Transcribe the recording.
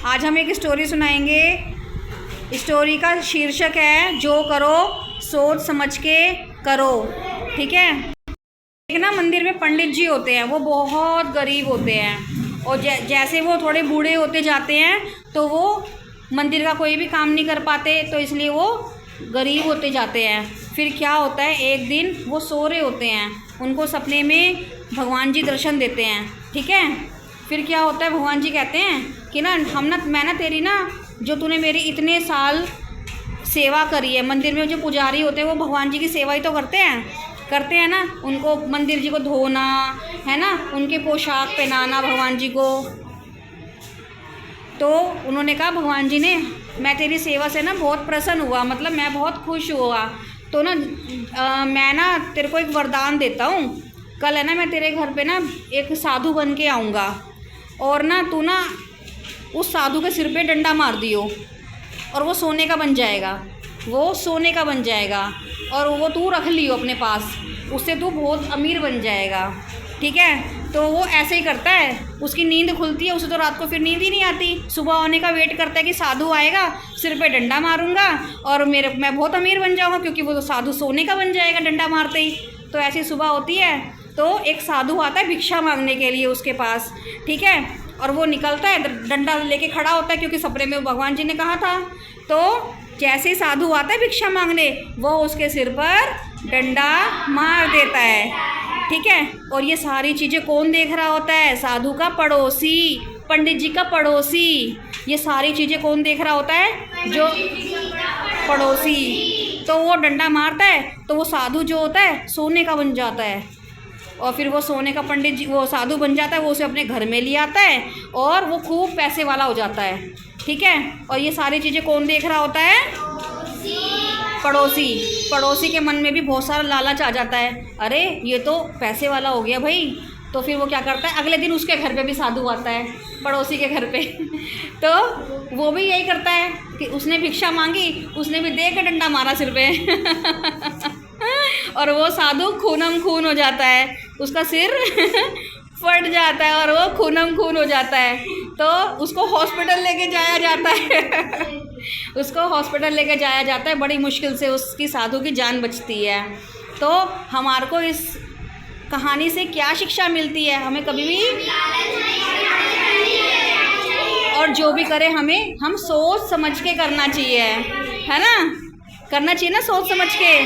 आज हम एक स्टोरी सुनाएंगे। स्टोरी का शीर्षक है जो करो सोच समझ के करो। ठीक है। एक ना मंदिर में पंडित जी होते हैं, वो बहुत गरीब होते हैं और जैसे वो थोड़े बूढ़े होते जाते हैं तो वो मंदिर का कोई भी काम नहीं कर पाते, तो इसलिए वो गरीब होते जाते हैं। फिर क्या होता है, एक दिन वो सो रहे होते हैं, उनको सपने में भगवान जी दर्शन देते हैं। ठीक है। फिर क्या होता है, भगवान जी कहते हैं कि ना मैं ना तेरी ना जो तूने मेरी इतने साल सेवा करी है, मंदिर में जो पुजारी होते हैं वो भगवान जी की सेवा ही तो करते हैं ना, उनको मंदिर जी को धोना है ना, उनके पोशाक पहनाना भगवान जी को। तो उन्होंने कहा भगवान जी ने, मैं तेरी सेवा से ना बहुत प्रसन्न हुआ, मतलब मैं बहुत खुश हुआ, तो ना मैं ना तेरे को एक वरदान देता हूँ। कल है ना मैं तेरे घर पे ना एक साधु बन के आऊँगा और ना तू ना उस साधु के सिर पे डंडा मार दियो और वो सोने का बन जाएगा, और वो तू रख लियो अपने पास, उससे तू बहुत अमीर बन जाएगा। ठीक है। तो वो ऐसे ही करता है, उसकी नींद खुलती है, उसे तो रात को फिर नींद ही नहीं आती, सुबह होने का वेट करता है कि साधु आएगा, सिर पे डंडा मारूंगा और मैं बहुत अमीर बन जाऊँगा, क्योंकि वो तो साधु सोने का बन जाएगा डंडा मारते ही। तो ऐसी सुबह होती है तो एक साधु आता है भिक्षा मांगने के लिए उसके पास। ठीक है। और वो निकलता है, डंडा लेके खड़ा होता है, क्योंकि सपने में भगवान जी ने कहा था। तो जैसे ही साधु आता है भिक्षा मांगने, वो उसके सिर पर डंडा मार देता है। ठीक है। और ये सारी चीज़ें कौन देख रहा होता है? साधु का पड़ोसी, पंडित जी का पड़ोसी। ये सारी चीज़ें कौन देख रहा होता है? जो पड़ोसी। तो वो डंडा मारता है तो वो साधु जो होता है सोने का बन जाता है, और फिर वो सोने का पंडित जी वो साधु बन जाता है, वो उसे अपने घर में ले आता है और वो खूब पैसे वाला हो जाता है। ठीक है। और ये सारी चीज़ें कौन देख रहा होता है? पड़ोसी के मन में भी बहुत सारा लालच आ जाता है, अरे ये तो पैसे वाला हो गया भाई। तो फिर वो क्या करता है, अगले दिन उसके घर पे भी साधु आता है, पड़ोसी के घर पे। तो वो भी यही करता है कि उसने भिक्षा मांगी, उसने भी दे के डंडा मारा सिर पे। और वो साधु खूनम खून हो जाता है, उसका सिर फट जाता है और वो खूनम खून हो जाता है। तो उसको हॉस्पिटल लेके जाया जाता है, बड़ी मुश्किल से उसकी साधु की जान बचती है। तो हमारे को इस कहानी से क्या शिक्षा मिलती है? हमें कभी भी और जो भी करें हम सोच समझ के करना चाहिए, है ना? करना चाहिए ना सोच समझ के।